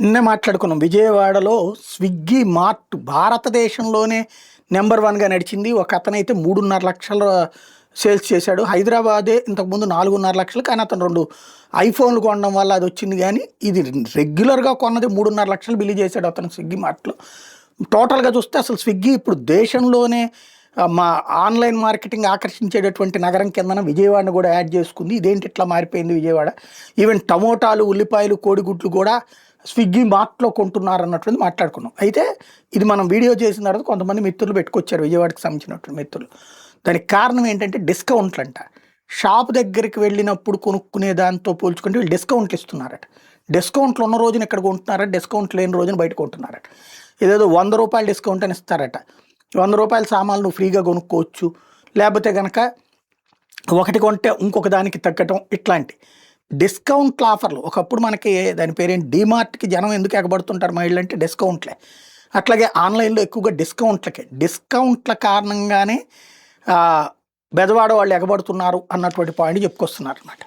నిన్నే మాట్లాడుకున్నాం. విజయవాడలో స్విగ్గీ మార్ట్ భారతదేశంలోనే నెంబర్ 1గా నడిచింది. ఒక అతనైతే 3.5 లక్షల సేల్స్ చేశాడు. హైదరాబాదే ఇంతకుముందు 4.5 లక్షలు, కానీ అతను 2 ఐఫోన్లు కొనడం వల్ల అది వచ్చింది. కానీ ఇది రెగ్యులర్గా కొన్నది 3.5 లక్షలు బిల్లు చేశాడు అతను స్విగ్గీ మార్ట్లో. టోటల్గా చూస్తే అసలు స్విగ్గీ ఇప్పుడు దేశంలోనే మా ఆన్లైన్ మార్కెటింగ్ ఆకర్షించేటటువంటి నగరం కిందన విజయవాడను కూడా యాడ్ చేసుకుంది. ఇదేంటి ఇట్లా మారిపోయింది విజయవాడ? ఈవెన్ టమోటాలు, ఉల్లిపాయలు, కోడిగుడ్లు కూడా స్విగ్గీ మార్ట్లో కొంటున్నారు అన్నటువంటి మాట్లాడుకున్నాం. అయితే ఇది మనం వీడియో చేసిన తర్వాత కొంతమంది మిత్రులు పెట్టుకొచ్చారు, విజయవాడకి సంబంధించినటువంటి మిత్రులు. దానికి కారణం ఏంటంటే డిస్కౌంట్లు అంట. షాప్ దగ్గరికి వెళ్ళినప్పుడు కొనుక్కునే దాంతో పోల్చుకుంటే వీళ్ళు డిస్కౌంట్లు ఇస్తున్నారట. డిస్కౌంట్లు ఉన్న రోజున ఇక్కడ కొంటున్నారట, డిస్కౌంట్ లేని రోజున బయట కొంటున్నారట. ఏదేదో 100 రూపాయలు డిస్కౌంట్ అని ఇస్తారట. 100 రూపాయల సామాన్లు నువ్వు ఫ్రీగా కొనుక్కోవచ్చు, లేకపోతే కనుక ఒకటి కొంటే ఇంకొక దానికి తగ్గటం, ఇట్లాంటి డిస్కౌంట్ల ఆఫర్లు. ఒకప్పుడు మనకి దాని పేరేంటి, డీమార్ట్కి జనం ఎందుకు ఎగబడుతుంటారు మహిళలు అంటే డిస్కౌంట్లే. అట్లాగే ఆన్లైన్లో ఎక్కువగా డిస్కౌంట్ల కారణంగానే బెదవాడ వాళ్ళు ఎగబడుతున్నారు అన్నటువంటి పాయింట్ చెప్పుకొస్తున్నారు అన్నమాట.